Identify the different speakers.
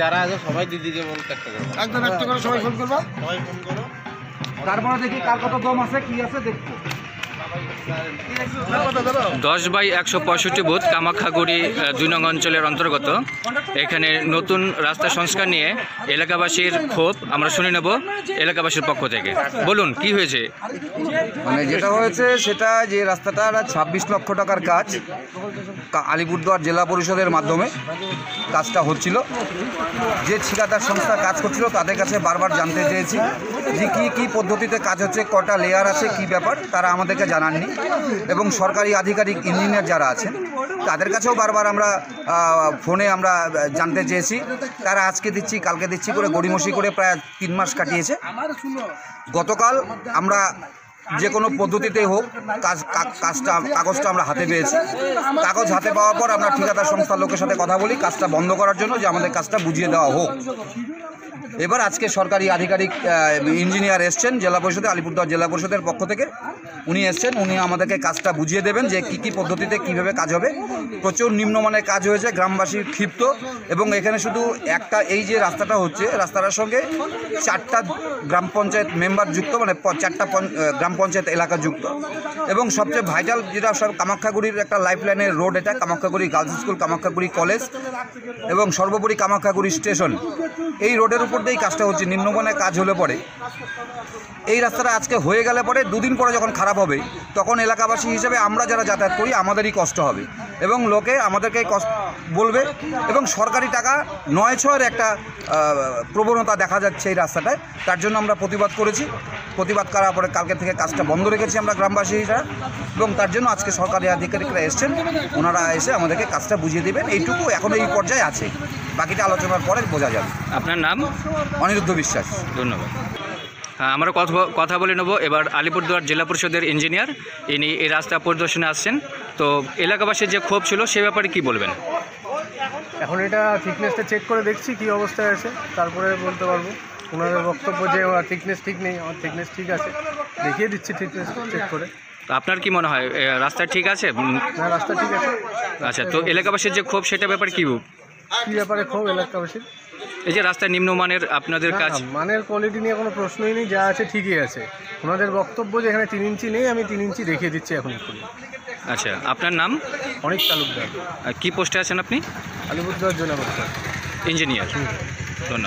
Speaker 1: যারা আছে সবাই দিদিকে বলতে একদম একটা করে সবাই ফোন করবো, সবাই ফোন করো। তারপরে দেখি কার কত দম আছে কি আছে দেখবো।
Speaker 2: 10/165 বুথ কামাখ্যাগুড়ি 2 নং অঞ্চলের অন্তর্গত। এখানে নতুন রাস্তা সংস্কার নিয়ে এলাকাবাসীর ক্ষোভ আমরা শুনে নেব এলাকাবাসীর পক্ষ থেকে। বলুন কি হয়েছে?
Speaker 3: মানে যেটা হয়েছে সেটা যে রাস্তাটা 26 লক্ষ টাকার কাজ আলিপুরদুয়ার জেলা পরিষদের মাধ্যমে কাজটা হচ্ছিল। যে ঠিকাদার সংস্থা কাজ করছিল তাদের কাছে বারবার জানতে চেয়েছি যে কী পদ্ধতিতে কাজ হচ্ছে, কটা লেয়ার আছে, কি ব্যাপার, তারা আমাদেরকে জানাননি। এবং সরকারি আধিকারিক ইঞ্জিনিয়ার যারা আছেন তাদের কাছেও বারবার আমরা ফোনে আমরা জানতে চেয়েছি। তারা আজকে দিচ্ছি কালকে দিচ্ছি করে গড়িমসি করে প্রায় 3 মাস কাটিয়েছে। গতকাল আমরা যে কোনো পদ্ধতিতেই হোক কাগজটা আমরা হাতে পেয়েছি। কাগজ হাতে পাওয়ার পর আমরা ঠিকাদার সংস্থার লোকের সাথে কথা বলি কাজটা বন্ধ করার জন্য, যে আমাদের কাজটা বুঝিয়ে দেওয়া হোক। এবার আজকে সরকারি আধিকারিক ইঞ্জিনিয়ার এসছেন জেলা পরিষদে, আলিপুরদুয়ার জেলা পরিষদের পক্ষ থেকে উনি এসছেন। উনি আমাদেরকে কাজটা বুঝিয়ে দেবেন যে কী পদ্ধতিতে কীভাবে কাজ হবে। প্রচুর নিম্নমানের কাজ হয়েছে, গ্রামবাসী ক্ষিপ্ত। এবং এখানে শুধু একটা এই যে রাস্তাটা হচ্ছে, রাস্তাটার সঙ্গে 4টা গ্রাম পঞ্চায়েত মেম্বার যুক্ত, মানে 4টা গ্রাম পঞ্চায়েত এলাকা যুক্ত। এবং সবচেয়ে ভাইটাল যেটা সব কামাখ্যাগুড়ির একটা লাইফ লাইনের রোড, এটা Kamakhyaguri girls school, Kamakhyaguri college এবং সর্বোপরি কামাখ্যাগুড়ি স্টেশন, এই রোডের উপর দিয়েই কাজটা হচ্ছে। নিম্নমানের কাজ হলে পরে এই রাস্তাটা আজকে হয়ে গেলে পরে 2 দিন পরে যখন খারাপ হবে তখন এলাকাবাসী হিসেবে আমরা যারা যাতায়াত করি আমাদেরই কষ্ট হবে এবং লোকে আমাদেরকে কষ্ট বলবে। এবং সরকারি টাকা 9-6-এর একটা প্রবণতা দেখা যাচ্ছে এই রাস্তাটায়। তার জন্য আমরা প্রতিবাদ করেছি। প্রতিবাদ করার পরে কালকে থেকে কাজটা বন্ধ রেখেছি আমরা গ্রামবাসীরা। এবং তার জন্য আজকে সরকারি আধিকারিকরা এসছেন, ওনারা এসে আমাদেরকে কাজটা বুঝিয়ে দেবেন। এইটুকু এখন এই পর্যায়ে আছে, বাকিটা আলোচনার পরে বোঝা যাবে।
Speaker 2: আপনার নাম?
Speaker 3: অনিরুদ্ধ বিশ্বাস।
Speaker 2: ধন্যবাদ। হ্যাঁ, আমরা কথা বলে নেব এবার আলিপুরদুয়ার জেলা পরিষদের ইঞ্জিনিয়ার। ইনি এই রাস্তা পরিদর্শনে আসছেন। তো এলাকাবাসীর যে ক্ষোভ ছিল সে ব্যাপারে কি বলবেন?
Speaker 1: এখন এটা থিকনেসটা চেক করে দেখছি কি অবস্থায় আছে, তারপরে বলতে পারবো। ওনাদের বক্তব্য যে থিকনেস ঠিক নেই, আমার থিকনেস ঠিক আছে, দেখিয়ে দিচ্ছি থিকনেস চেক করে।
Speaker 2: তো আপনার কি মনে হয় রাস্তা ঠিক আছে?
Speaker 1: না, রাস্তা ঠিক আছে।
Speaker 2: আচ্ছা, তো এলাকাবাসীর যে ক্ষোভ সেটা ব্যাপারে কী
Speaker 1: ব্যাপারে ক্ষোভ এলাকাবাসীর?
Speaker 2: এই যে রাস্তায় নিম্নমানের আপনাদের কাজ।
Speaker 1: মানের কোয়ালিটি নিয়ে কোনো প্রশ্নই নেই, যা আছে ঠিকই আছে। ওনাদের বক্তব্য যে এখানে 3 ইঞ্চি নেই, আমি 3 ইঞ্চি দেখিয়ে দিচ্ছি এখন।
Speaker 2: আচ্ছা, আপনার নাম?
Speaker 1: অনেক তালুকদার।
Speaker 2: কি পোস্টে আছেন আপনি?
Speaker 1: আলিপুরদুয়ার জেলা পরিষদ
Speaker 2: ইঞ্জিনিয়ার। ধন্যবাদ।